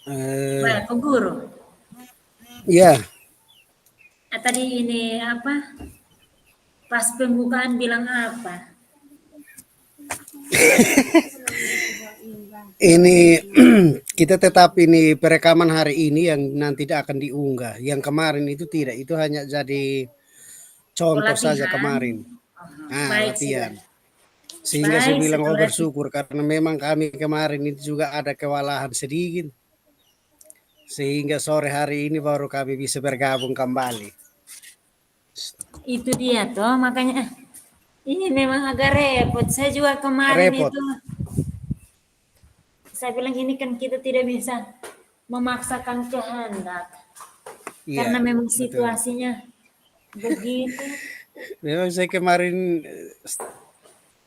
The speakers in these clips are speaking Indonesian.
Baik, Eh, Pak Guru. ya, Tadi ini apa? Pas pembukaan bilang apa? ini kita tetap ini perekaman hari ini yang nanti tidak akan diunggah. Yang kemarin itu tidak, itu hanya jadi contoh saja Pelatihan. kemarin. Baik sudah. Latihan. Sehingga saya Baik bilang sudah oh berarti. bersyukur karena memang kami kemarin itu juga ada kewalahan sedikit. Sehingga sore hari ini baru kami bisa bergabung kembali. Itu dia toh makanya ini memang agak repot. Saya juga kemarin Repot. itu saya bilang ini kan kita tidak bisa memaksakan kehendak karena Iya, memang betul. situasinya begitu. Memang saya kemarin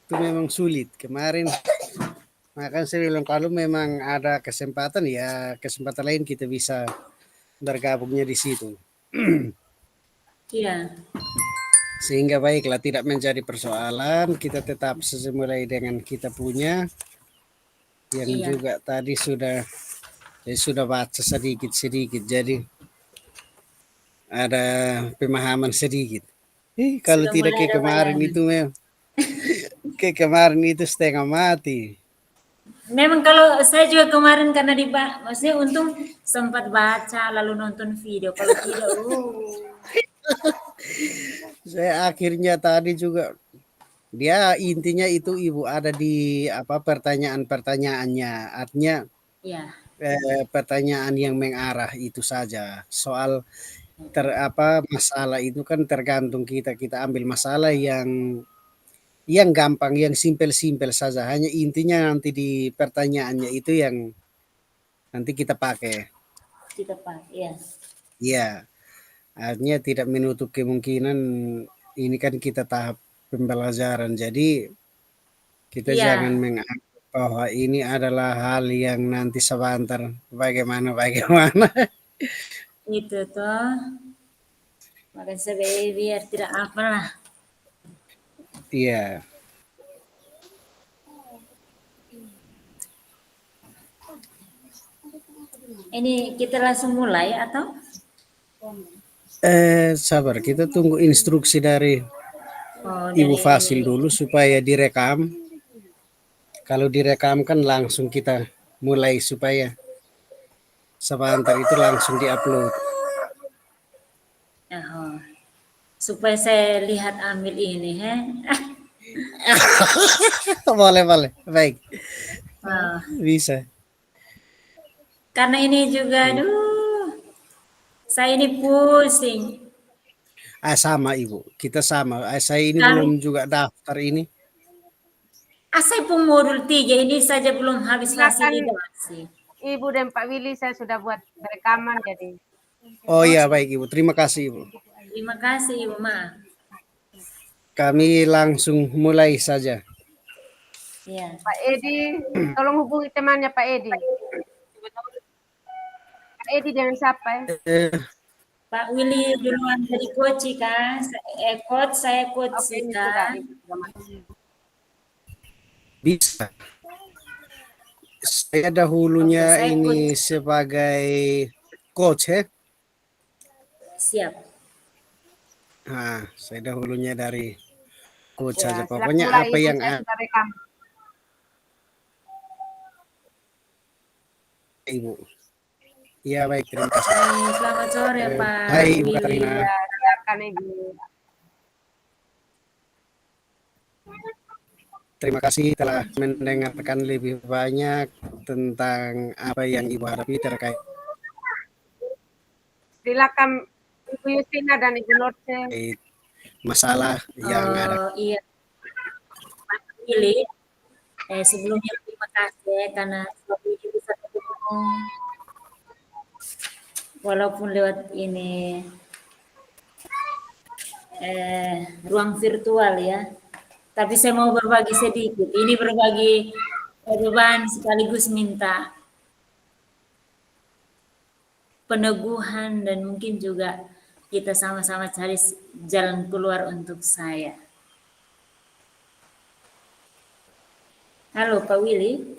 itu memang sulit. Kemarin makan saya bilang kalau memang ada kesempatan ya kesempatan lain kita bisa bergabungnya di situ. Iya, Sehingga baiklah tidak menjadi persoalan, kita tetap sesuai dengan kita punya yang iya. juga tadi sudah baca sedikit-sedikit jadi ada pemahaman sedikit. Kalau Sudah tidak mulai kayak ada kemarin bayangan. itu memang kayak kemarin itu setengah mati. Memang kalau saya juga kemarin karena maksudnya untung sempat baca lalu nonton video. Kalau tidak, Saya akhirnya tadi juga dia intinya itu ibu ada di apa pertanyaan-pertanyaannya artinya ya, pertanyaan yang mengarah itu saja soal masalah itu kan tergantung kita kita ambil masalah yang gampang yang simpel-simpel saja hanya intinya nanti di pertanyaannya itu yang nanti kita pakai kita pakai. Ya, ya artinya tidak menutup kemungkinan ini kan kita tahap pembelajaran jadi kita jangan iya menganggap bahwa ini adalah hal yang nanti sebentar bagaimana. itu toh. Maka saya biar tidak apalah. Iya. Ini kita langsung mulai atau? Sabar kita tunggu instruksi dari Oh, Ibu dari Fasil ini. dulu supaya direkam. Kalau direkam kan langsung kita mulai supaya sebentar itu langsung diupload. Oh, supaya saya lihat ambil ini, he. Boleh boleh baik Oh, bisa. karena ini juga, aduh, saya ini pusing. Sama Ibu kita sama. Saya ini Kami, belum juga daftar ini. saya pun modul 3 ini saja belum habis Silakan fasilitasi. Ibu dan Pak Willy, saya sudah buat rekaman jadi. Oh Oh, iya baik Ibu terima kasih Ibu. terima kasih Ibu Ma. Kami langsung mulai saja. Ya, Pak Edi, tolong hubungi temannya Pak Edi. Pak Edi dengan siapa ya? Eh, Pak Willy duluan dari Koci kan? Coach, saya Oke, Koci ini sudah kan? Ibu sudah masuk. bisa. Saya Oke, dahulunya saya ini Coach. sebagai coach ya. Siap. Saya dahulunya dari coach Ya, saja. silakan Pokoknya mulai apa Ibu, yang saya ada sudah rekam. Ibu. Iya baik, terima kasih. Baik, selamat sore Hai Pak Ibu Willy. Katrina. Ya, silakan Ibu. Terima kasih telah mendengarkan lebih banyak tentang apa yang Ibu hadapi terkait Silakan Ibu Justina dan Ibu Norce. masalah yang ada. Iya, Pak Willy. Sebelumnya terima kasih ya, karena suatu ini bisa ketemu walaupun lewat ini ruang virtual ya. Tapi saya mau berbagi sedikit. Ini berbagi beban sekaligus minta peneguhan dan mungkin juga kita sama-sama cari jalan keluar untuk saya. Halo Pak Willy.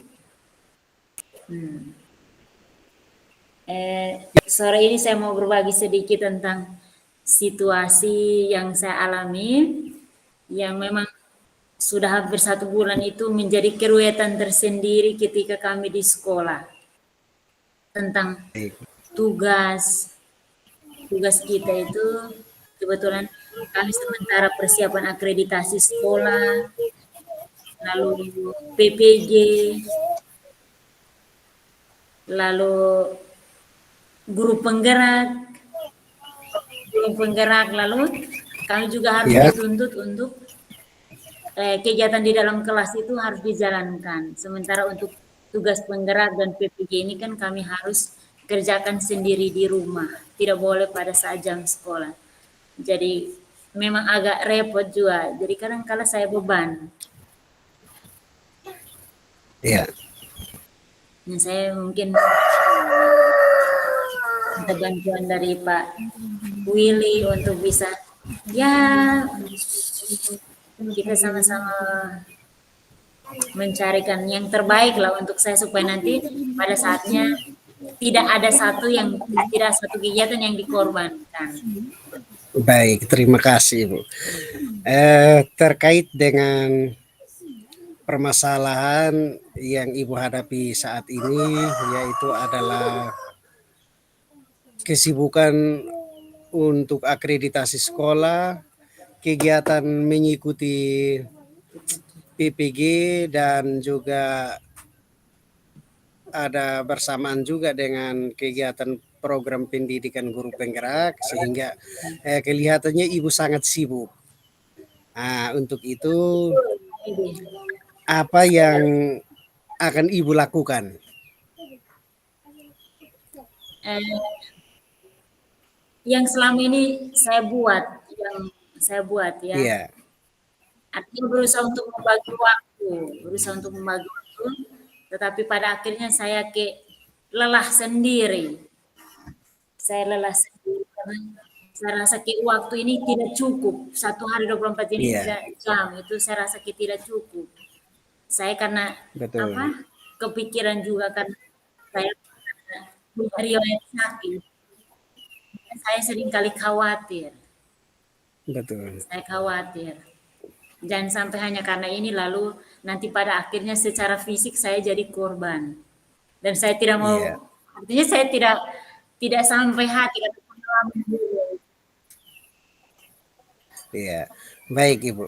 Sore ini saya mau berbagi sedikit tentang situasi yang saya alami, yang memang sudah hampir 1 bulan itu menjadi keruwetan tersendiri ketika kami di sekolah. Tentang Baik. tugas kita itu kebetulan kami sementara persiapan akreditasi sekolah, lalu PPG, lalu guru penggerak, lalu kami juga harus Ya. dituntut untuk kegiatan di dalam kelas itu harus dijalankan. Sementara untuk tugas penggerak dan PPG ini kan kami harus kerjakan sendiri di rumah, tidak boleh pada saat jam sekolah. Jadi memang agak repot juga. Jadi kadang kala saya beban. Iya. Nah, saya mungkin minta bantuan dari Pak Willy untuk bisa ya kita sama-sama mencarikan yang terbaik lah untuk saya supaya nanti pada saatnya tidak ada satu kegiatan yang dikorbankan. Baik, terima kasih Ibu. Terkait dengan permasalahan yang Ibu hadapi saat ini, yaitu adalah kesibukan untuk akreditasi sekolah, kegiatan mengikuti PPG, dan juga ada bersamaan juga dengan kegiatan program pendidikan guru penggerak, sehingga kelihatannya Ibu sangat sibuk. Nah, untuk itu apa yang akan Ibu lakukan? Yang selama ini saya buat ya. Iya, Artinya berusaha untuk membagi waktu, tetapi pada akhirnya saya lelah sendiri. Saya lelah sendiri karena saya rasa waktu ini tidak cukup. 1 hari 24 ini iya, 3 jam itu saya rasa tidak cukup. Saya karena betul, kepikiran juga karena saya punya riwayat sakit. Saya seringkali khawatir. betul. Saya khawatir. Jangan sampai hanya karena ini lalu nanti pada akhirnya secara fisik saya jadi korban. Dan saya tidak Iya, mau, artinya saya tidak sampai hati atau pengalaman dulu. iya. Baik, Ibu.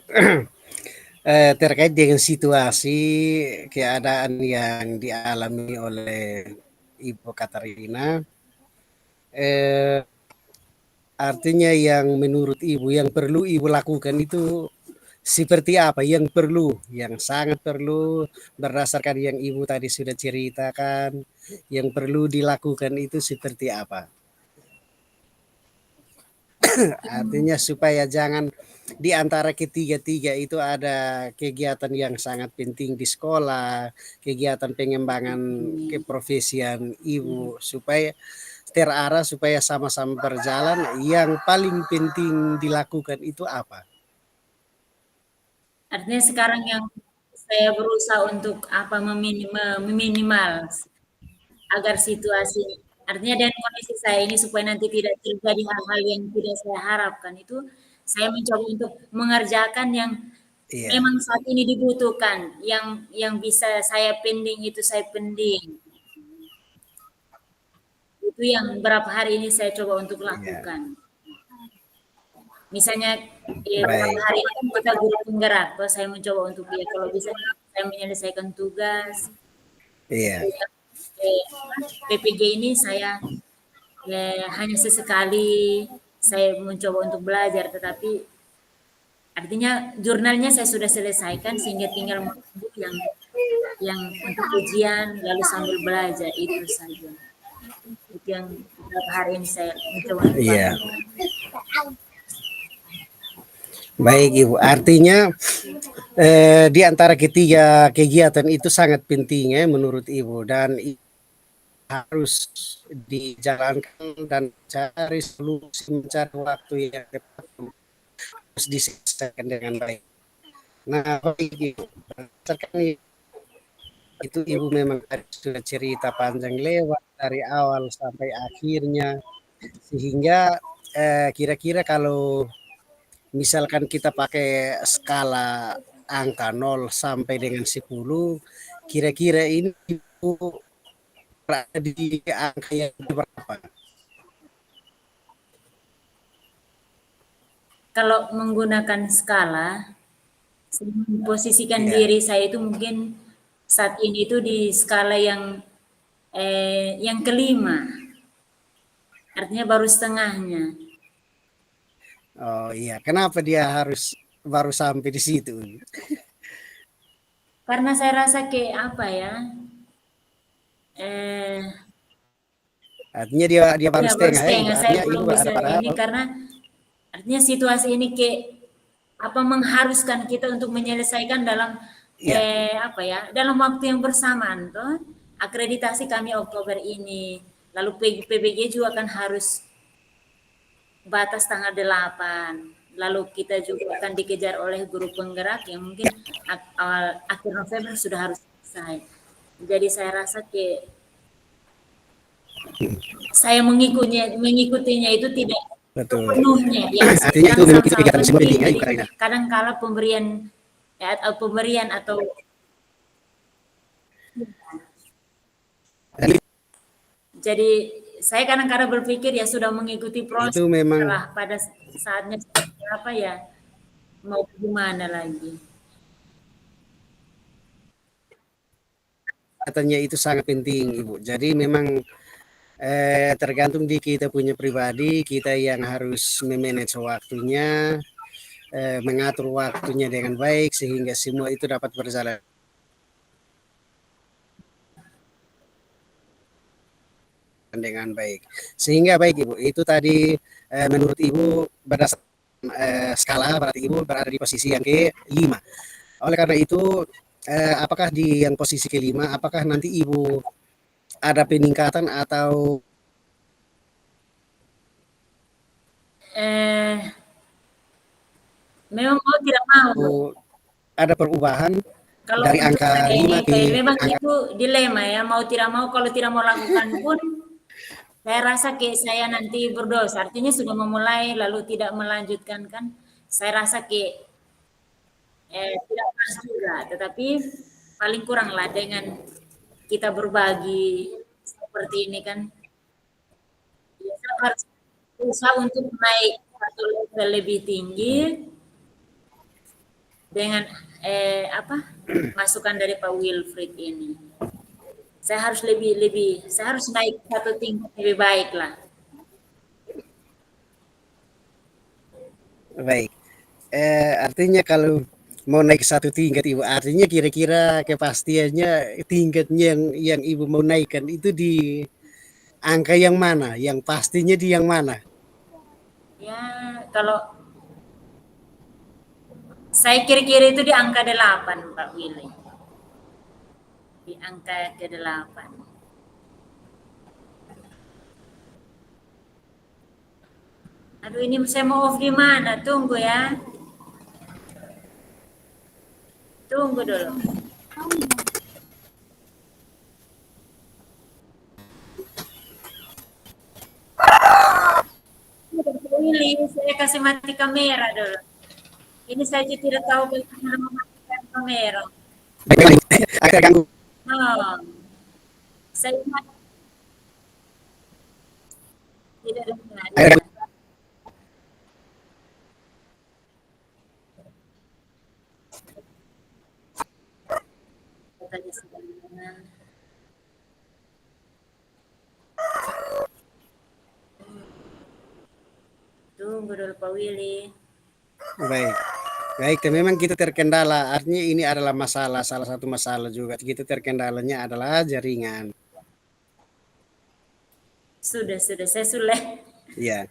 Terkait dengan situasi keadaan yang dialami oleh Ibu Katarina, eh, artinya yang menurut Ibu yang perlu Ibu lakukan itu seperti apa? Yang perlu, yang sangat perlu berdasarkan yang Ibu tadi sudah ceritakan, yang perlu dilakukan itu seperti apa? Artinya supaya jangan di antara ketiga-tiga itu ada kegiatan yang sangat penting di sekolah, kegiatan pengembangan keprofesian Ibu, supaya terarah, supaya sama-sama berjalan. Yang paling penting dilakukan itu apa? Artinya sekarang yang saya berusaha untuk meminimal agar situasi, artinya dengan kondisi saya ini supaya nanti tidak terjadi hal-hal yang tidak saya harapkan itu, saya mencoba untuk mengerjakan yang Iya, memang saat ini dibutuhkan, yang bisa saya pending itu saya pending. Itu yang berapa hari ini saya coba untuk iya, lakukan. Misalnya beberapa baik, hari ini kan kita guru penggerak, terus saya mencoba untuk kalau bisa saya menyelesaikan tugas. iya, Eh, PPG ini saya hanya sesekali saya mencoba untuk belajar, tetapi artinya jurnalnya saya sudah selesaikan sehingga tinggal menunggu yang untuk ujian lalu sambil belajar itu saja. Itu yang beberapa hari ini saya mencoba untuk iya. lakukan. Baik Ibu, artinya di antara ketiga kegiatan itu sangat penting ya menurut Ibu, dan harus dijalankan dan cari solusi, mencari waktu yang tepat, harus diselesaikan dengan baik. Nah, baik Ibu, berdasarkan itu Ibu memang tadi sudah cerita panjang lebar dari awal sampai akhirnya. Sehingga kira-kira kalau misalkan kita pakai skala angka 0 sampai dengan 10, kira-kira ini Ibu berada di angka yang berapa? Kalau menggunakan skala, saya memposisikan Iya. diri saya itu mungkin saat ini itu di skala yang kelima, artinya baru setengahnya. Oh iya, kenapa dia harus baru sampai di situ? Karena saya rasa kayak apa ya, eh, Artinya dia dia baru ya baru setengah ya, Ibu. setengah, saya Artinya Ibu belum ada bisa padahal ini karena artinya situasi ini kayak apa mengharuskan kita untuk menyelesaikan dalam iya, apa ya, dalam waktu yang bersamaan toh. Akreditasi kami Oktober ini, lalu PBG juga kan harus batas tanggal 8. Lalu kita juga akan dikejar oleh guru penggerak yang mungkin awal akhir November sudah harus selesai. Jadi saya rasa kayak saya mengikutinya itu tidak betul. sepenuhnya ya, Artinya itu sedang memang kita sama-sama kegiatan semua penting. penting ya, Jadi Ibu Karina. kadang-kala pemberian ya, atau pemberian atau Dan jadi saya kadang-kadang berpikir ya sudah mengikuti itu proses memang lah pada saatnya seperti apa ya, mau gimana lagi. katanya itu sangat penting, Ibu. Jadi memang tergantung di kita punya pribadi, kita yang harus memanage waktunya, mengatur waktunya dengan baik sehingga semua itu dapat berjalan dengan baik. Sehingga baik Ibu, itu tadi menurut Ibu berdasarkan skala berarti Ibu berada di posisi yang kelima. Oleh karena itu, apakah di yang posisi kelima, apakah nanti Ibu ada peningkatan atau Eh, memang mau tidak mau. ada perubahan Kalau dari untuk angka saya ini, 5 ke kayak memang angka itu dilema ya, mau tidak mau, kalau tidak mau lakukan pun, saya rasa kayak saya nanti berdosa. Artinya sudah memulai lalu tidak melanjutkan kan, saya rasa kayak tidak pas juga. Tetapi paling kurang lah dengan kita berbagi seperti ini kan, ya, saya harus berusaha untuk naik satu level lebih tinggi dengan apa masukan dari Pak Wilfried ini. Saya harus saya harus naik satu tingkat lebih baik lah. baik. Artinya kalau mau naik satu tingkat Ibu, artinya kira-kira kepastiannya tingkatnya yang Ibu mau naikkan itu di angka yang mana? Yang pastinya di yang mana? Ya, kalau saya kira-kira itu di angka 8, Pak Willy. Di angka ke-8. Aduh, ini saya mau off di mana? Tunggu ya. Tunggu dulu. Willy, saya kasih mati kamera dulu. Ini saya tidak tahu bagaimana mematikan kamera. Baik, agak terganggu. Oh, saya tidak dengar. Agak terganggu. Tadi sudah dengar. Tunggu dulu Pak Willy. Baik. Baik, dan memang kita terkendala. Artinya ini adalah masalah, salah satu masalah juga. Kita terkendalanya adalah jaringan. Sudah, saya sudah. Iya,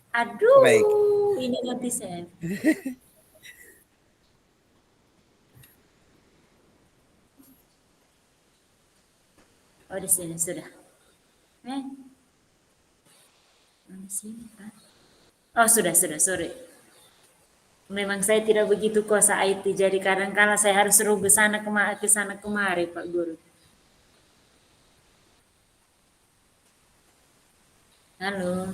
baik. Aduh, ini nanti saya. Oh, di sini sudah. Di sini kan. Oh, sudah, sorry. Memang saya tidak begitu kuasa IT, jadi kadang-kala saya harus suruh ke sana kemari, Pak Guru. Halo,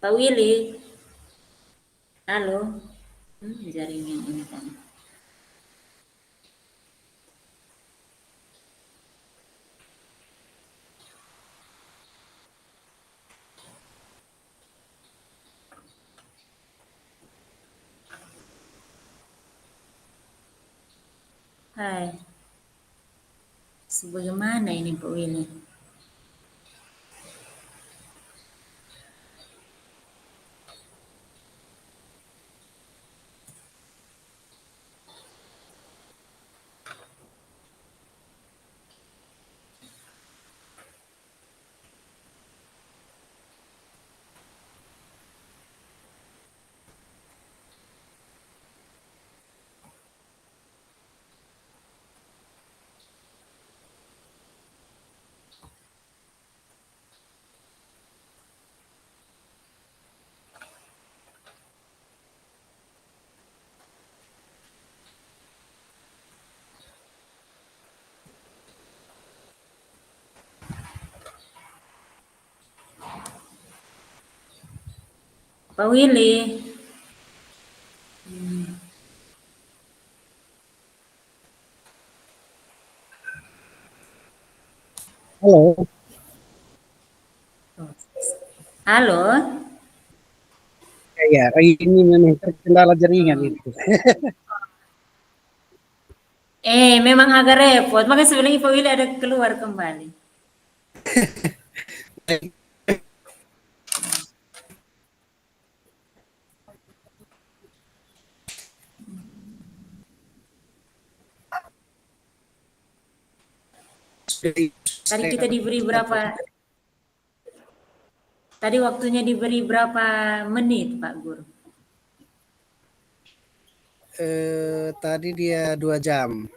Pak Willy. Halo. Jaringan ini kan. Hai. Sebagaimana ini Pak Willy? Pak Willy. Halo. Halo. Ya, ini memang terkendala jaringan itu. Memang agak repot. Makanya sebenarnya Pak Willy ada keluar kembali. Tadi kita diberi berapa? Tadi waktunya diberi berapa menit, Pak Guru? Tadi dia 2 jam.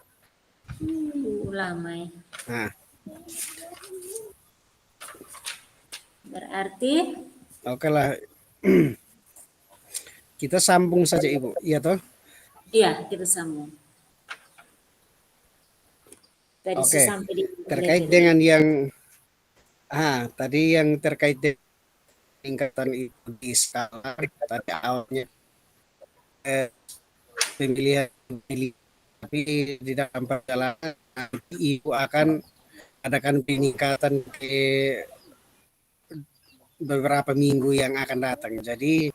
Lama ya. Nah, Berarti oke lah. Kita sambung saja Ibu. Iya toh? iya, kita sambung. Tadi Oke. sampai di Terkait dengan yang tadi yang terkait dengan tingkatan itu di skala tadi awalnya pemilihan tapi di dalam perjalanan nanti Ibu akan adakan peningkatan ke beberapa minggu yang akan datang. Jadi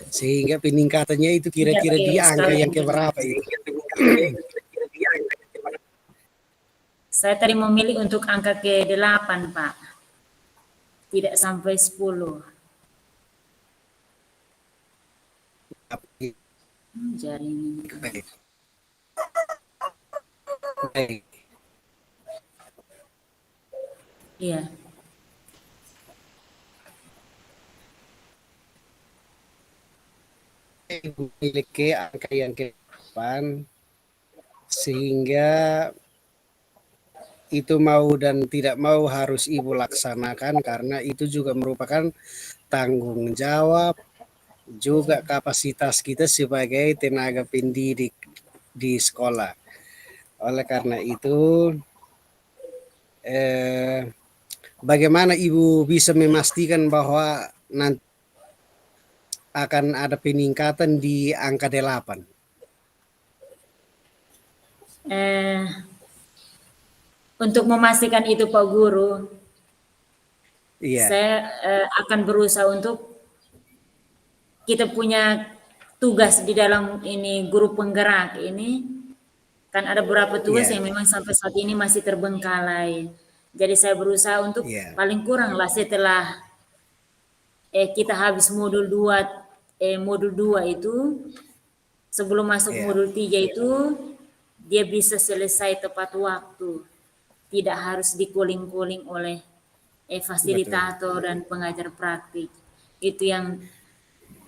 sehingga peningkatannya itu tidak kira-kira pakai di angka skala yang internasional. keberapa itu? Saya tadi memilih untuk angka ke-8, Pak. Tidak sampai 10. Jaringan. Baik. Baik. Iya. Memiliki angka yang ke-8 sehingga itu mau dan tidak mau harus Ibu laksanakan karena itu juga merupakan tanggung jawab juga kapasitas kita sebagai tenaga pendidik di sekolah. Oleh karena itu, bagaimana Ibu bisa memastikan bahwa nanti akan ada peningkatan di angka 8? Untuk memastikan itu Pak Guru, Iya, saya akan berusaha untuk kita punya tugas di dalam ini guru penggerak ini, kan ada beberapa tugas iya, yang memang sampai saat ini masih terbengkalai. Jadi saya berusaha untuk iya, paling kurang lah setelah kita habis modul 2 itu, sebelum masuk iya, modul 3 itu dia bisa selesai tepat waktu. Tidak harus dikuling-kuling oleh betul. fasilitator dan pengajar praktik. Itu yang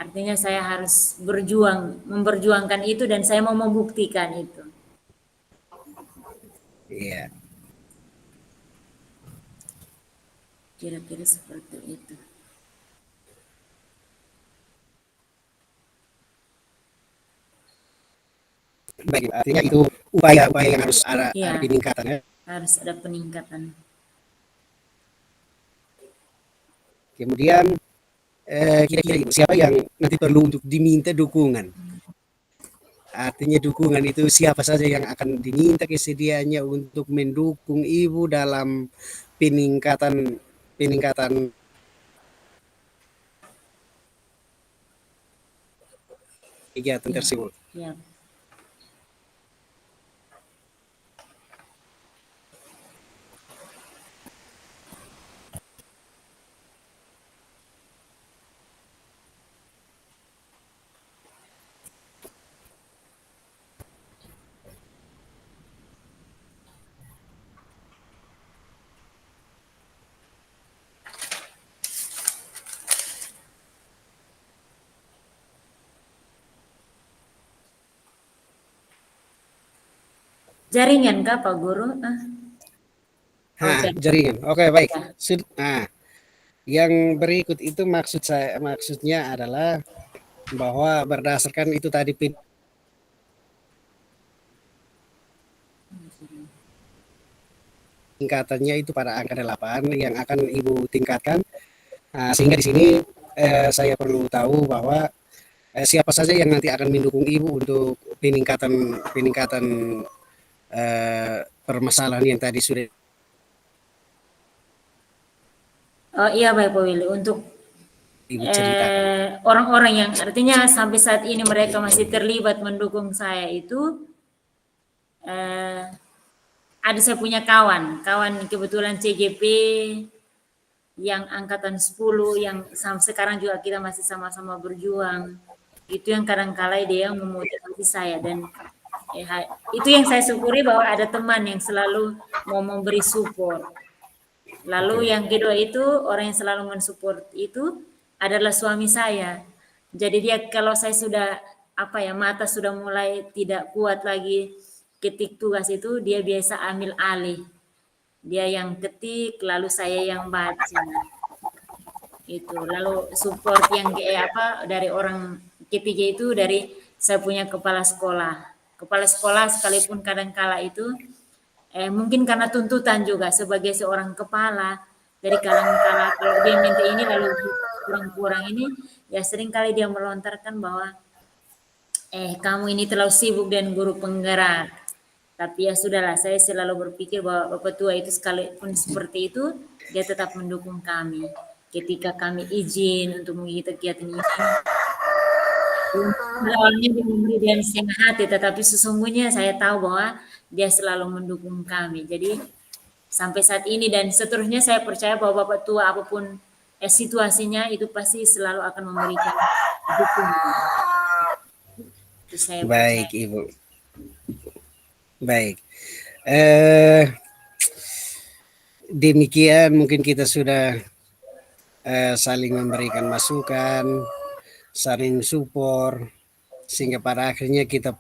artinya saya harus memperjuangkan itu dan saya mau membuktikan itu. Iya. Kira-kira seperti itu. Baik, artinya itu upaya-upaya yang harus ada Iya, peningkatan ya. harus ada peningkatan. Kemudian kira-kira siapa yang nanti perlu untuk diminta dukungan? Artinya dukungan itu siapa saja yang akan diminta kesediaannya untuk mendukung ibu dalam peningkatan peningkatan kegiatan Iya, tersebut. iya. Jaringan kah Pak Guru? Oh, Jaringan. Oke, baik. ya. Nah, yang berikut itu maksudnya adalah bahwa berdasarkan itu tadi tingkatannya itu pada angka 8 yang akan Ibu tingkatkan. Nah, sehingga di sini saya perlu tahu bahwa siapa saja yang nanti akan mendukung Ibu untuk peningkatan peningkatan permasalahan yang tadi sudah Oh iya baik Pak Willy. Untuk Ibu ceritakan. orang-orang yang artinya sampai saat ini mereka masih terlibat mendukung saya itu eh, ada saya punya kawan kebetulan CGP yang angkatan 10 yang sekarang juga kita masih sama-sama berjuang. Itu yang kadang-kala dia memotivasi saya dan itu yang saya syukuri bahwa ada teman yang selalu mau memberi support. Lalu yang kedua itu orang yang selalu mensupport itu adalah suami saya. Jadi dia kalau saya sudah mata sudah mulai tidak kuat lagi ketik tugas itu dia biasa ambil alih. Dia yang ketik lalu saya yang baca. Itu. Lalu support yang dari orang ketiga itu dari saya punya kepala sekolah. Kepala sekolah sekalipun kadang-kala itu mungkin karena tuntutan juga sebagai seorang kepala dari kadang-kala kalau dia minta ini lalu kurang-kurang ini ya sering kali dia melontarkan bahwa kamu ini terlalu sibuk dan guru penggerak. Tapi ya sudahlah, saya selalu berpikir bahwa Bapak Tua itu sekalipun seperti itu, dia tetap mendukung kami. Ketika kami izin untuk mengikuti kegiatan ini, awalnya dia memberi dengan setengah hati, tetapi sesungguhnya saya tahu bahwa dia selalu mendukung kami. Jadi sampai saat ini dan seterusnya saya percaya bahwa Bapak Tua apapun situasinya itu pasti selalu akan memberikan dukungan. Itu saya Baik, percaya. Ibu. Baik. Eh demikian mungkin kita sudah saling memberikan masukan, saling support sehingga pada akhirnya kita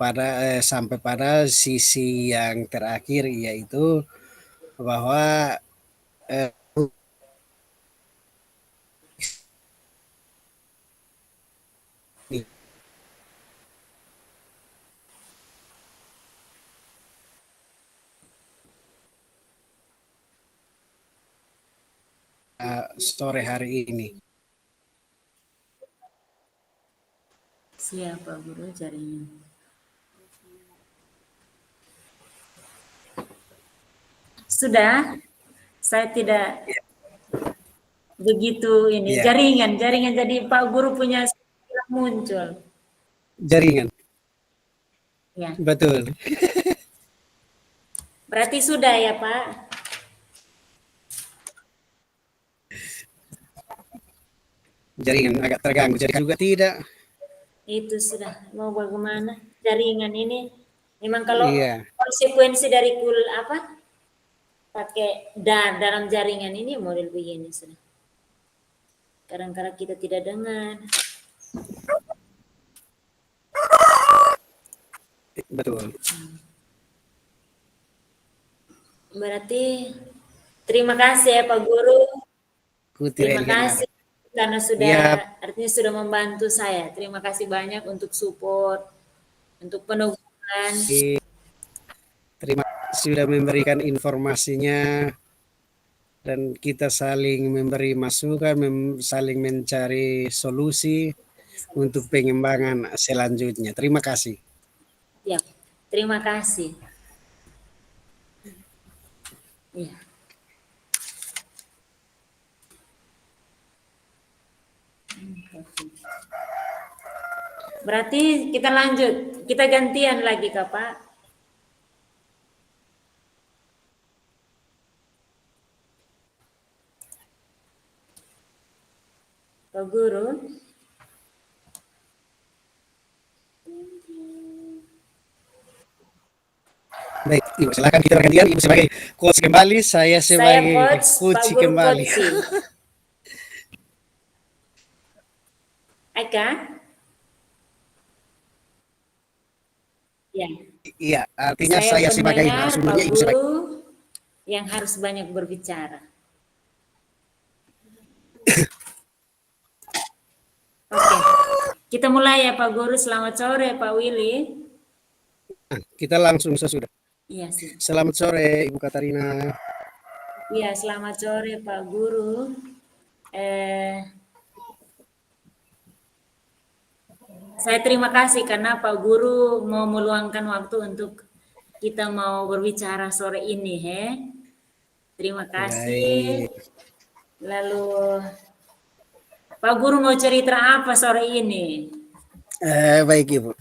sampai pada sisi yang terakhir yaitu bahwa eh, sore hari ini. Siapa guru jaringan? Sudah, saya tidak begitu ini Ya, jaringan jadi Pak Guru punya muncul. jaringan. Ya, Betul. berarti sudah ya Pak. Jaringan agak terganggu. Jaringan juga tidak. Itu sudah mau bagaimana jaringan ini memang kalau Iya, konsekuensi dari pakai dalam jaringan ini model begini sudah. Kadang-kadang kita tidak dengar. betul. Berarti terima kasih ya Pak Guru. Terima Kutirelkan ada. kasih karena sudah Iya, artinya sudah membantu saya. Terima kasih banyak untuk support, untuk penuh kan. Terima kasih sudah memberikan informasinya dan kita saling memberi masukan, saling mencari solusi untuk pengembangan selanjutnya. Terima kasih. Ya, terima kasih. Ya. Berarti kita lanjut, kita gantian lagi Kak Pak. Pak Guru. Baik, Ibu, silakan kita bergantian. Ibu sebagai coach kembali, saya Saya sebagai coach, Pak coach Guru kembali. coaching. Eka? Ya. Iya, artinya Saya saya sebagai pendengar, Pak narasumbernya, Ibu sebagai Guru yang harus banyak berbicara. Oke, kita mulai ya Pak Guru. Selamat sore Pak Willy. kita langsung sesudah. Iya sih. Selamat sore Ibu Katarina. Iya, selamat sore Pak Guru. Saya terima kasih karena Pak Guru mau meluangkan waktu untuk kita mau berbicara sore ini, he. Terima kasih. Baik. Lalu Pak Guru mau cerita apa sore ini? Baik Ibu.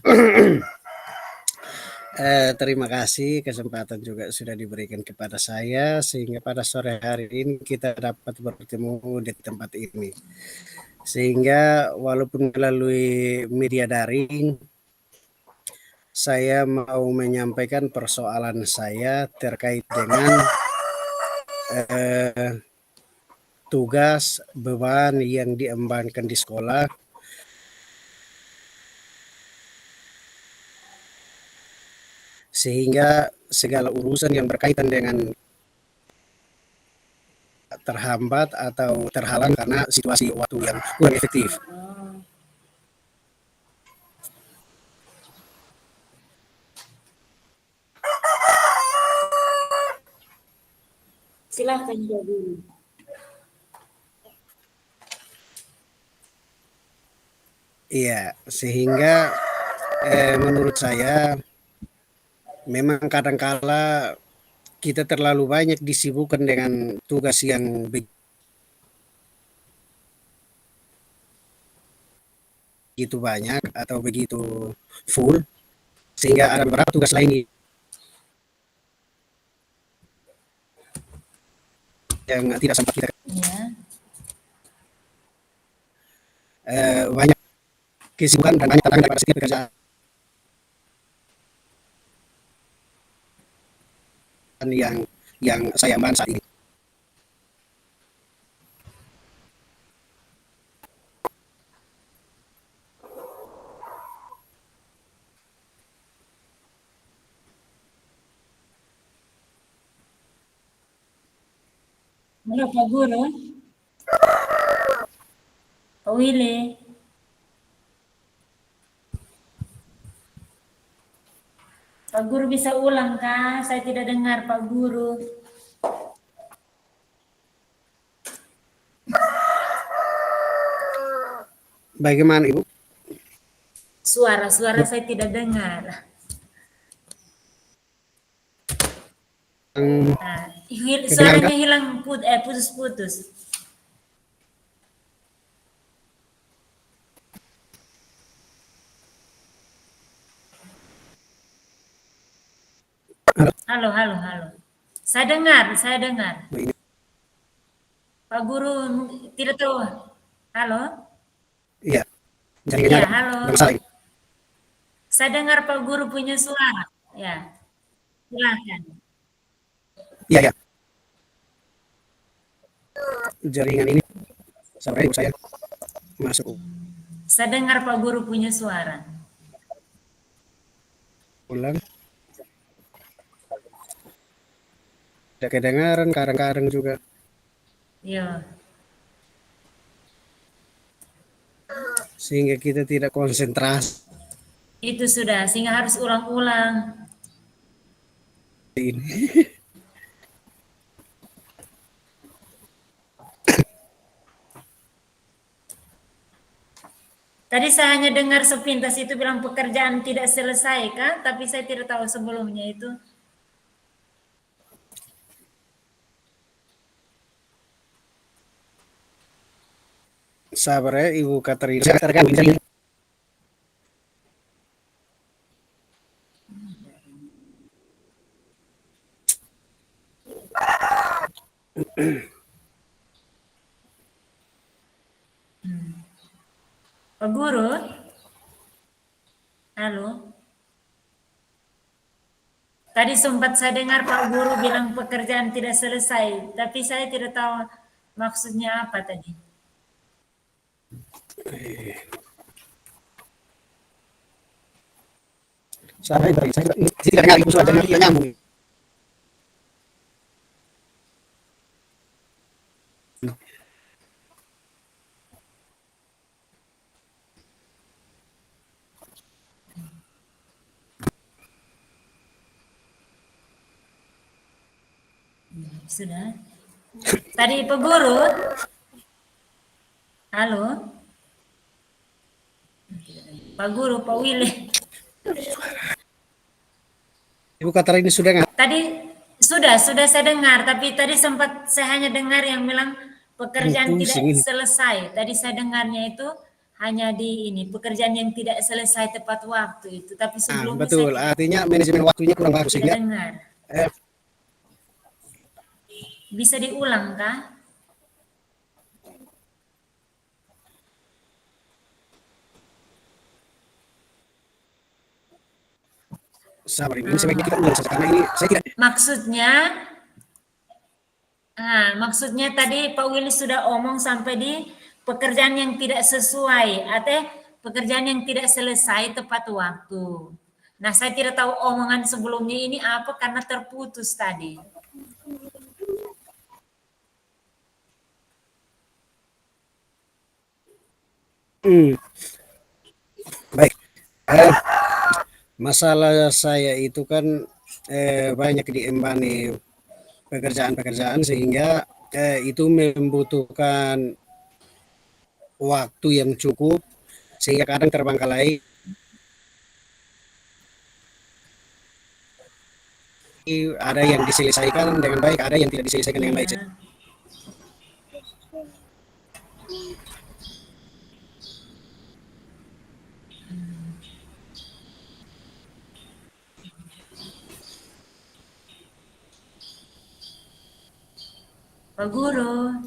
Terima kasih kesempatan juga sudah diberikan kepada saya sehingga pada sore hari ini kita dapat bertemu di tempat ini. Sehingga walaupun melalui media daring, saya mau menyampaikan persoalan saya terkait dengan tugas beban yang diembankan di sekolah, sehingga segala urusan yang berkaitan dengan terhambat atau terhalang karena situasi waktu yang kurang efektif. Oh, silahkan Pak Guru. Iya, sehingga menurut saya memang kadangkala kita terlalu banyak disibukkan dengan tugas yang begitu banyak atau begitu full, sehingga ada beberapa tugas lain yang tidak sempat kita Ya. banyak kesibukan dan banyak tantangan daripada setiap pekerjaan yang saya emban saat ini. Halo Pak Guru. Pak Willy. Pak Guru bisa ulang kah? Saya tidak dengar Pak Guru. Bagaimana Ibu? Suara saya tidak dengar. Nah, suaranya hilang putus-putus. Halo. Saya dengar. Pak Guru tidak tahu. Halo? Iya, Ya, jaringannya halo. bermasalah ini. Saya dengar Pak Guru punya suara. Ya, silakan. Iya, ya. Jaringan ini sampai Ibu saya masuk Saya dengar Pak Guru punya suara. ulang. Tidak kedengaran, kadang-kadang juga. Yo. Sehingga kita tidak konsentrasi. Itu sudah, sehingga harus ulang-ulang. Ini. Tadi saya hanya dengar sepintas itu bilang pekerjaan tidak selesai kan, tapi saya tidak tahu sebelumnya itu. Sabar ya Ibu Katerina. Saya terganggu. Pak Guru, halo. Tadi sempat saya dengar Pak Guru bilang pekerjaan tidak selesai, tapi saya tidak tahu maksudnya apa tadi. Saya tidak dengar Ibu suara tidak nyambung. Sudah. Tadi Pak Guru, halo. Pak Guru, Pak Willy. Ibu Katerina sudah dengar. Tadi sudah saya dengar, tapi tadi sempat saya hanya dengar yang bilang pekerjaan tidak Pusing ini. selesai. Tadi saya dengarnya itu hanya di ini pekerjaan yang tidak selesai tepat waktu itu, tapi sebelumnya Betul. saya Artinya manajemen waktunya kurang bagus tidak sehingga dengar. eh, Bisa diulang kah? sabar ini sebaiknya kita ulang saja karena ini saya tidak. Maksudnya tadi Pak Willy sudah omong sampai di pekerjaan yang tidak sesuai atau pekerjaan yang tidak selesai tepat waktu. Nah, saya tidak tahu omongan sebelumnya ini apa karena terputus tadi. Baik. Masalah saya itu kan banyak diembani pekerjaan-pekerjaan sehingga itu membutuhkan waktu yang cukup sehingga kadang terbengkalai. Ada yang diselesaikan dengan baik, ada yang tidak diselesaikan dengan baik. Ya. Pak Guru,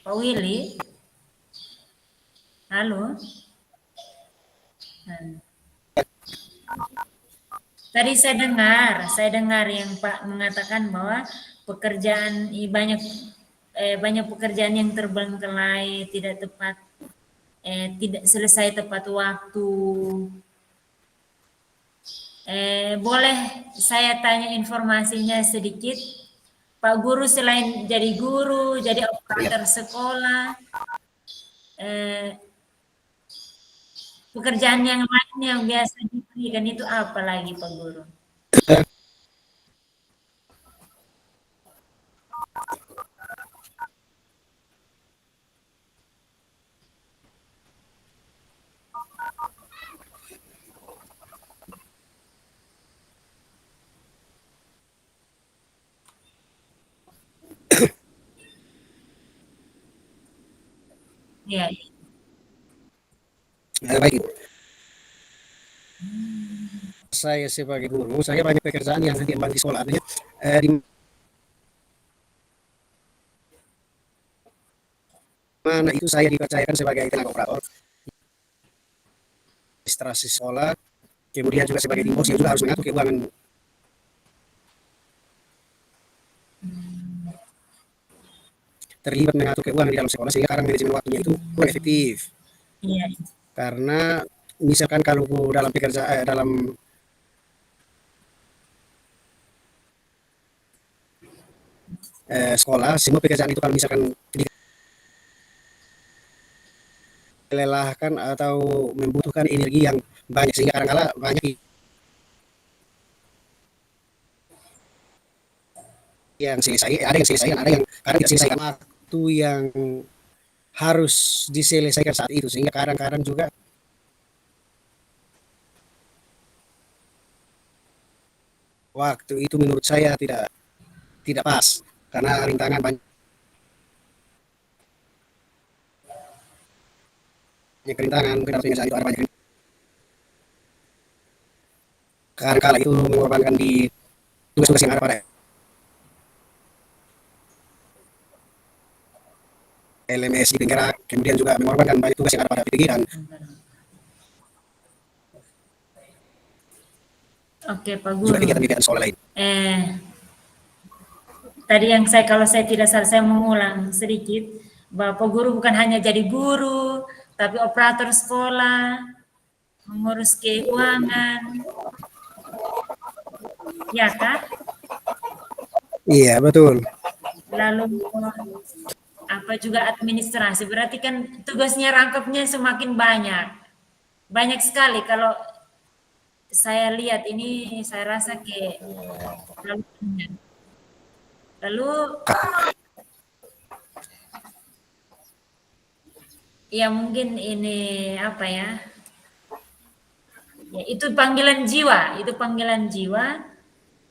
Pak Willy, halo. Tadi saya dengar yang Pak mengatakan bahwa pekerjaan banyak pekerjaan yang terbengkalai, tidak tepat, tidak selesai tepat waktu. Boleh saya tanya informasinya sedikit, Pak Guru selain jadi guru, jadi operator sekolah, pekerjaan yang lain yang biasa diberikan itu apa lagi Pak Guru? Ya, Baik. Saya sebagai guru, saya banyak pekerjaan yang diemban di sekolah. Artinya, di mana itu saya dipercayakan sebagai tenaga operator, administrasi sekolah, kemudian juga sebagai tim yang juga harus mengatur keuangan. Terlibat mengatur keuangan di dalam sekolah sehingga kadang manajemen waktunya itu kurang efektif. iya. Karena misalkan kalau dalam pekerjaan dalam sekolah semua pekerjaan itu kalau misalkan melelahkan atau membutuhkan energi yang banyak sehingga kadang-kala banyak yang selesai, ada yang selesai, ada yang kadang tidak selesai karena waktu yang harus diselesaikan saat itu sehingga kadang-kadang juga waktu itu menurut saya tidak pas karena rintangan banyak rintangan mungkin harusnya saat itu ada banyak kadang-kala itu mengorbankan di tugas-tugas yang ada pada LMS di penggerak, kemudian juga mengorbankan banyak tugas yang ada pada pikiran. Oke, Pak Juga Guru. kegiatan-kegiatan sekolah lain. Tadi yang kalau saya tidak salah, saya mengulang sedikit, bahwa Pak Guru bukan hanya jadi guru, tapi operator sekolah, mengurus keuangan, ya kah? Iya, betul. Lalu apa juga administrasi, berarti kan tugasnya rangkapnya semakin banyak. Banyak sekali kalau saya lihat ini, saya rasa lalu ya mungkin ini apa ya? Ya itu panggilan jiwa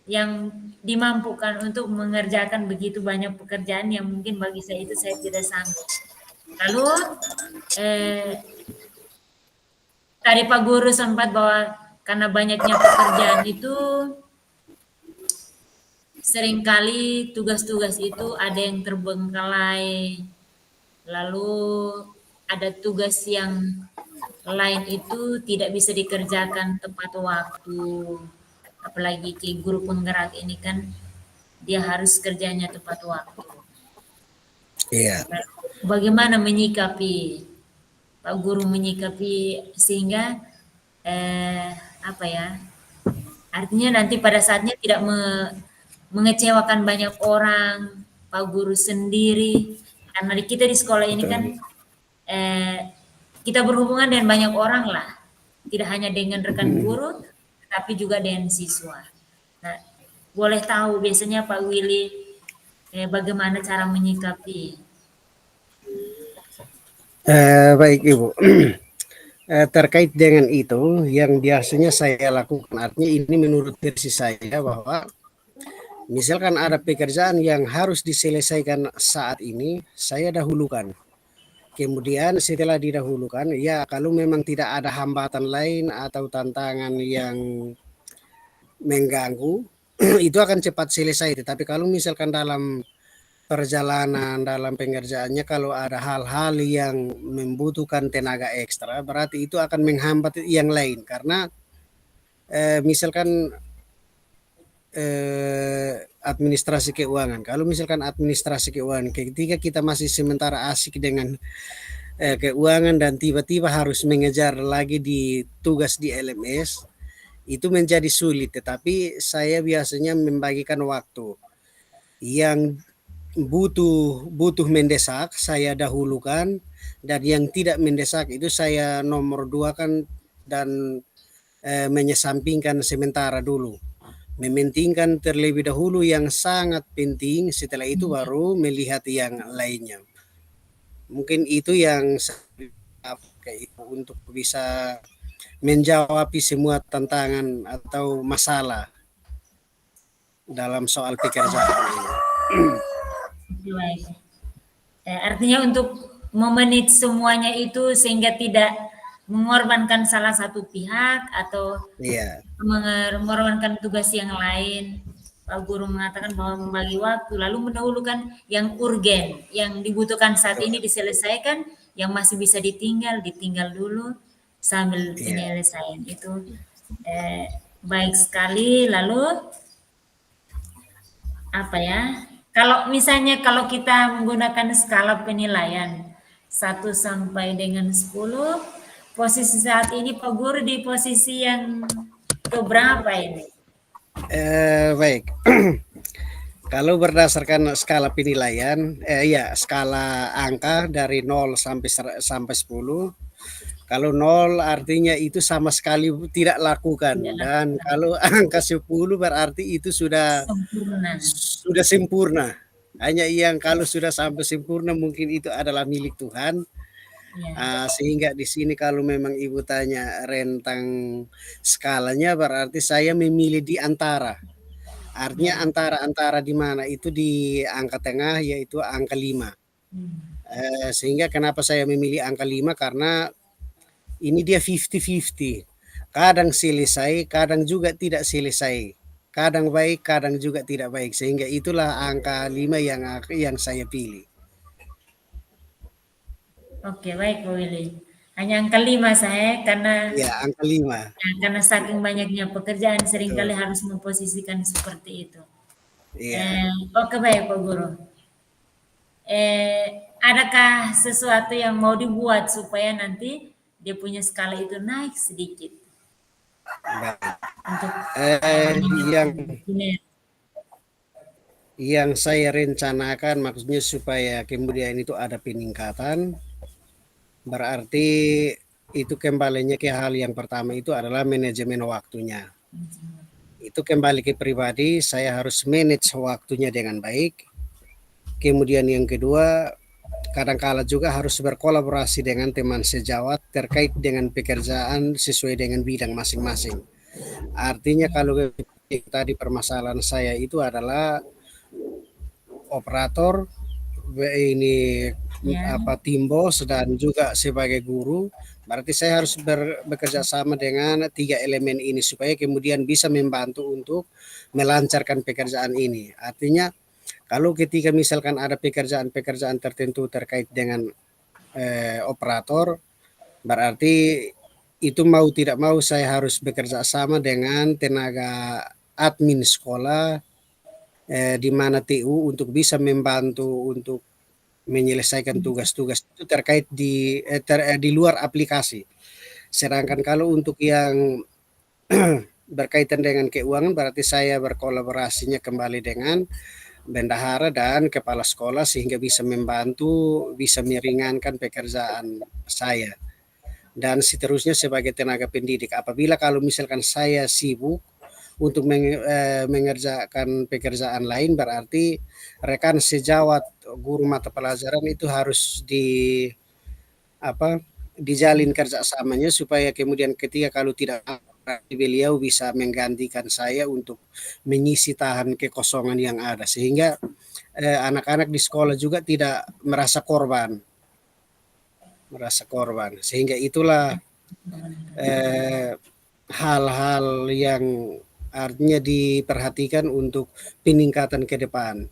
yang dimampukan untuk mengerjakan begitu banyak pekerjaan yang mungkin bagi saya itu saya tidak sanggup. Lalu tadi Pak Guru sempat bahwa karena banyaknya pekerjaan itu seringkali tugas-tugas itu ada yang terbengkalai, lalu ada tugas yang lain itu tidak bisa dikerjakan tepat waktu, apalagi guru penggerak ini kan dia harus kerjanya tepat waktu. Iya. Bagaimana menyikapi Pak Guru menyikapi sehingga apa ya? Artinya nanti pada saatnya tidak mengecewakan banyak orang, Pak Guru sendiri, karena kita di sekolah ini kan kita berhubungan dengan banyak orang lah, tidak hanya dengan rekan guru, tapi juga dengan siswa. Nah, boleh tahu biasanya Pak Willy bagaimana cara menyikapi? Baik Ibu. Terkait dengan itu yang biasanya saya lakukan, artinya ini menurut versi saya bahwa misalkan ada pekerjaan yang harus diselesaikan saat ini, saya dahulukan. Kemudian setelah didahulukan, ya kalau memang tidak ada hambatan lain atau tantangan yang mengganggu, itu akan cepat selesai. Tetapi kalau misalkan dalam perjalanan, dalam pengerjaannya, kalau ada hal-hal yang membutuhkan tenaga ekstra, berarti itu akan menghambat yang lain. Karena misalkan administrasi keuangan. Kalau misalkan administrasi keuangan, ketika kita masih sementara asik dengan keuangan dan tiba-tiba harus mengejar lagi di tugas di LMS, itu menjadi sulit. Tetapi saya biasanya membagikan waktu yang butuh mendesak saya dahulukan, dan yang tidak mendesak itu saya nomor dua kan dan menyesampingkan sementara dulu. Mementingkan terlebih dahulu yang sangat penting, setelah itu baru melihat yang lainnya. Mungkin itu yang saya pakai untuk bisa menjawab semua tantangan atau masalah dalam soal pekerjaan ini. Artinya untuk memanage semuanya itu sehingga tidak mengorbankan salah satu pihak atau mengorbankan tugas yang lain. Pak Guru mengatakan bahwa membagi waktu, lalu mendahulukan yang urgen, yang dibutuhkan saat ini diselesaikan, yang masih bisa ditinggal dulu sambil penyelesaian itu. Baik sekali. Lalu apa ya? Kalau misalnya kalau kita menggunakan skala penilaian 1 sampai dengan 10, posisi saat ini Pak Guru di posisi yang keberapa ini? Baik. Kalau berdasarkan skala penilaian, skala angka dari 0 sampai 10, Kalau 0 artinya itu sama sekali tidak lakukan, Tidak dan lakukan. kalau angka 10 berarti itu Sempurna. sudah sempurna. Hanya yang kalau sudah sampai sempurna mungkin itu adalah milik Tuhan. Ya. Sehingga di sini kalau memang Ibu tanya rentang skalanya berarti saya memilih di antara. Ya. Artinya antara di mana? Itu di angka tengah yaitu angka 5. Hmm. Sehingga kenapa saya memilih angka 5 karena ini dia 50-50. Kadang selesai, kadang juga tidak selesai. Kadang baik, kadang juga tidak baik. Sehingga itulah angka 5 yang saya pilih. Oke, baik Pak Willy. Hanya angka 5 saya Ya, angka 5. karena saking banyaknya pekerjaan seringkali Betul. harus memposisikan seperti itu. Iya. Oke baik Pak Guru. Adakah sesuatu yang mau dibuat supaya nanti dia punya skala itu naik sedikit Baik. untuk Yang ini? yang saya rencanakan maksudnya supaya kemudian itu ada peningkatan, berarti itu kembalinya ke hal yang pertama itu adalah manajemen waktunya. Itu kembali ke pribadi, saya harus manage waktunya dengan baik. Kemudian yang kedua, kadangkala juga harus berkolaborasi dengan teman sejawat terkait dengan pekerjaan sesuai dengan bidang masing-masing. Artinya kalau tadi permasalahan saya itu adalah operator, ini Ya, tim bos dan juga sebagai guru, berarti saya harus bekerja sama dengan 3 elemen ini supaya kemudian bisa membantu untuk melancarkan pekerjaan ini. Artinya kalau ketika misalkan ada pekerjaan-pekerjaan tertentu terkait dengan operator, berarti itu mau tidak mau saya harus bekerja sama dengan tenaga admin sekolah, di mana TU untuk bisa membantu untuk menyelesaikan tugas-tugas itu terkait di luar aplikasi. Sedangkan kalau untuk yang berkaitan dengan keuangan berarti saya berkolaborasinya kembali dengan bendahara dan kepala sekolah sehingga bisa membantu, bisa meringankan pekerjaan saya. Dan seterusnya sebagai tenaga pendidik. Apabila kalau misalkan saya sibuk untuk mengerjakan pekerjaan lain berarti rekan sejawat guru mata pelajaran itu harus dijalin kerjasamanya supaya kemudian ketika kalau tidak beliau bisa menggantikan saya untuk mengisi tahan kekosongan yang ada sehingga anak-anak di sekolah juga tidak merasa korban sehingga itulah eh, hal-hal yang artinya diperhatikan untuk peningkatan ke depan.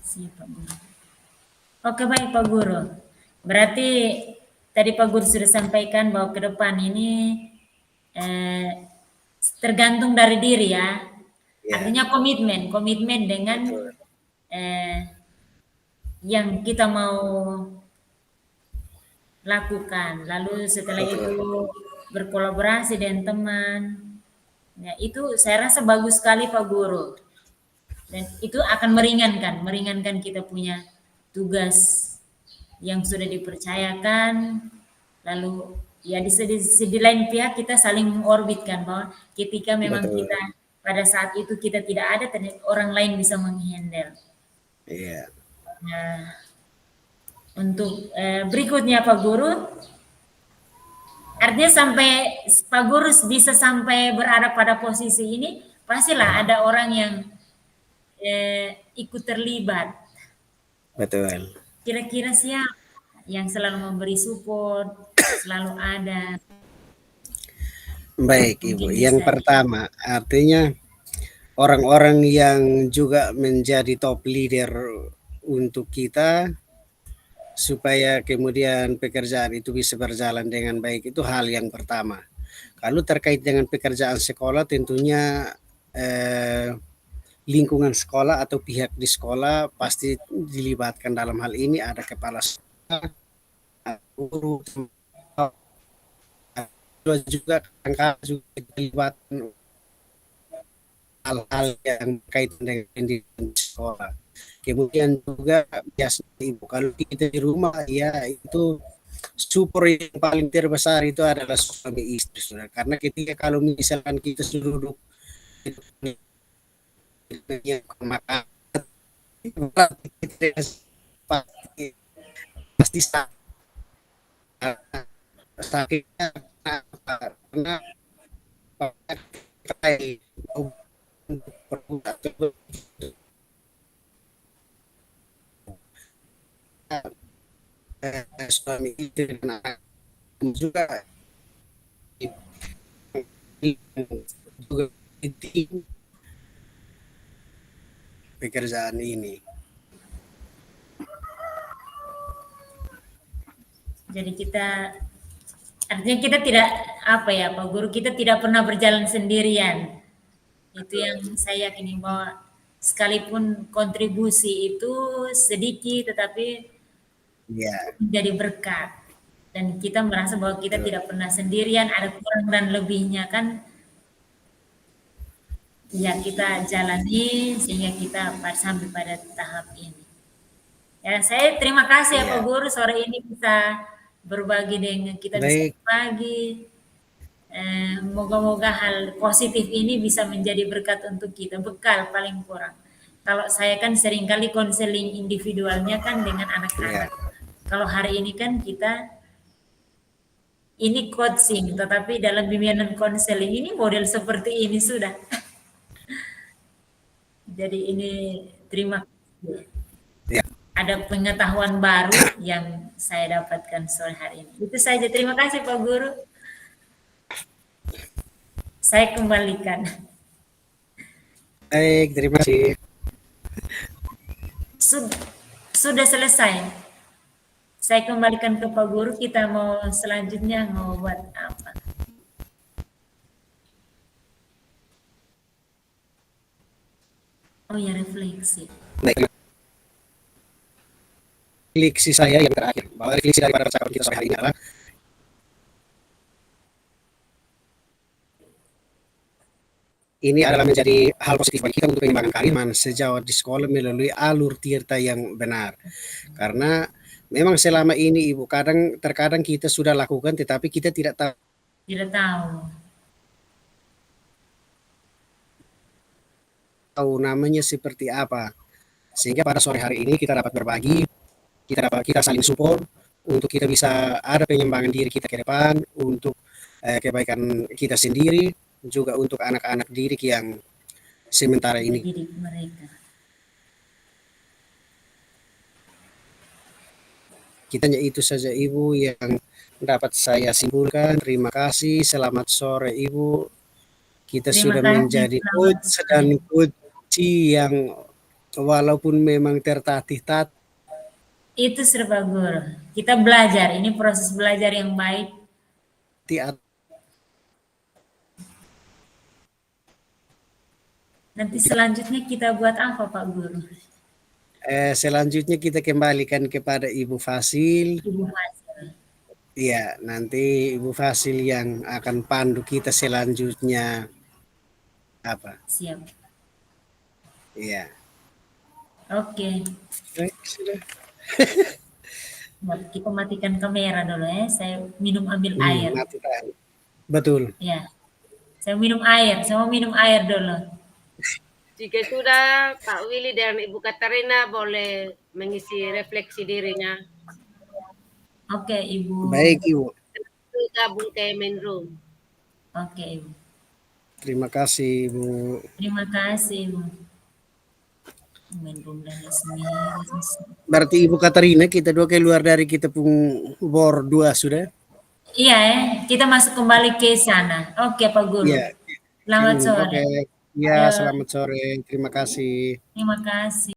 siap Pak Guru. Oke baik Pak Guru. Berarti tadi Pak Guru sudah sampaikan bahwa ke depan ini eh, tergantung dari diri ya. Ya, Artinya komitmen dengan betul, eh, yang kita mau lakukan. Lalu setelah itu betul. berkolaborasi dengan teman. Ya, itu saya rasa bagus sekali Pak Guru. Dan itu akan meringankan kita punya tugas yang sudah dipercayakan. Lalu ya di segi lain pihak kita saling mengorbitkan bahwa ketika memang Betul. kita pada saat itu kita tidak ada, ternyata orang lain bisa menghandle. Iya. Nah, untuk berikutnya Pak Guru, artinya sampai Pak Guru bisa sampai berada pada posisi ini, pastilah ada orang yang ikut terlibat. Betul. Kira-kira siapa yang selalu memberi support, selalu ada, Baik, Ibu. mungkin Yang bisa pertama, artinya orang-orang yang juga menjadi top leader untuk kita supaya kemudian pekerjaan itu bisa berjalan dengan baik itu hal yang pertama. Kalau terkait dengan pekerjaan sekolah tentunya eh, lingkungan sekolah atau pihak di sekolah pasti dilibatkan dalam hal ini ada kepala sekolah, guru, juga kadang-kadang juga dilibatkan hal-hal yang berkaitan dengan pendidikan di sekolah. Kemudian juga biasanya ibu kalau kita di rumah ya itu support yang paling terbesar itu adalah suami istri, Saudara. Karena ketika kalau misalkan kita sudah duduk makan, pasti pasti sakitnya karena pakai suami istri dan anak juga juga penting pekerjaan ini. Jadi kita artinya kita tidak apa ya Pak Guru, kita tidak pernah berjalan sendirian. Itu yang saya yakini bahwa sekalipun kontribusi itu sedikit tetapi Ya, menjadi berkat. Dan kita merasa bahwa kita tidak pernah sendirian, ada kurang dan lebihnya kan ya kita jalani sehingga kita sampai pada tahap ini. Ya, saya terima kasih ya Pak ya. Guru sore ini bisa berbagi dengan kita, bisa Baik, berbagi. Moga-moga hal positif ini bisa menjadi berkat untuk kita, bekal paling kurang. Kalau saya kan seringkali konseling individualnya kan dengan ya, anak-anak. Kalau hari ini kan kita ini coaching, tetapi dalam bimbingan konseling ini model seperti ini sudah. Jadi ini terima kasih. ya. Ada pengetahuan baru yang saya dapatkan sore hari ini. Itu saja. Terima kasih Pak Guru. Saya kembalikan. Baik, terima kasih. Sudah selesai. Saya kembalikan ke Pak Guru. Kita mau selanjutnya mau buat apa? Oh ya, refleksi. Baik. Refleksi saya yang terakhir, bahwa refleksi daripada percakapan kita sore hari ini adalah ini adalah menjadi hal positif bagi kita untuk pengembangan keilmuan sejauh di sekolah melalui alur tirta yang benar. Karena memang selama ini Ibu terkadang kita sudah lakukan tetapi kita tidak Tidak tahu. tahu namanya seperti apa. Sehingga pada sore hari ini kita dapat berbagi, kita saling support untuk kita bisa ada pengembangan diri kita ke depan untuk kebaikan kita sendiri, juga untuk anak-anak didik yang sementara ini. Didik mereka. Kitanya itu saja Ibu yang dapat saya simpulkan. Terima kasih. Selamat sore Ibu. Kita Terima sudah kasih. menjadi Selamat coach sore. dan coachi yang walaupun memang tertatih-tatih Itu serba guru. Kita belajar. Ini proses belajar yang baik. Nanti selanjutnya kita buat apa Pak Guru? selanjutnya kita kembalikan kepada Ibu Fasil. Ibu Hasil. Ya, nanti Ibu Fasil yang akan pandu kita selanjutnya apa? Siap. Iya. Oke. Baik, sudah. Kita matikan kamera dulu ya. Saya ambil air. Matikan. Betul. Ya. Saya minum air. Saya mau minum air dulu. Jika sudah, Pak Willy dan Ibu Katarina boleh mengisi refleksi dirinya. Oke, Ibu. Baik, Ibu. Gabung ke main room. Oke, Ibu. Terima kasih, Ibu. Terima kasih, Ibu. Main room dan resmi. Berarti Ibu Katarina kita dua keluar dari kita pun bor 2 sudah. Iya ya, kita masuk kembali ke sana. Oke, Pak Guru. Iya. Selamat sore. Oke. Ya, Ya. selamat sore. Terima kasih. Terima kasih.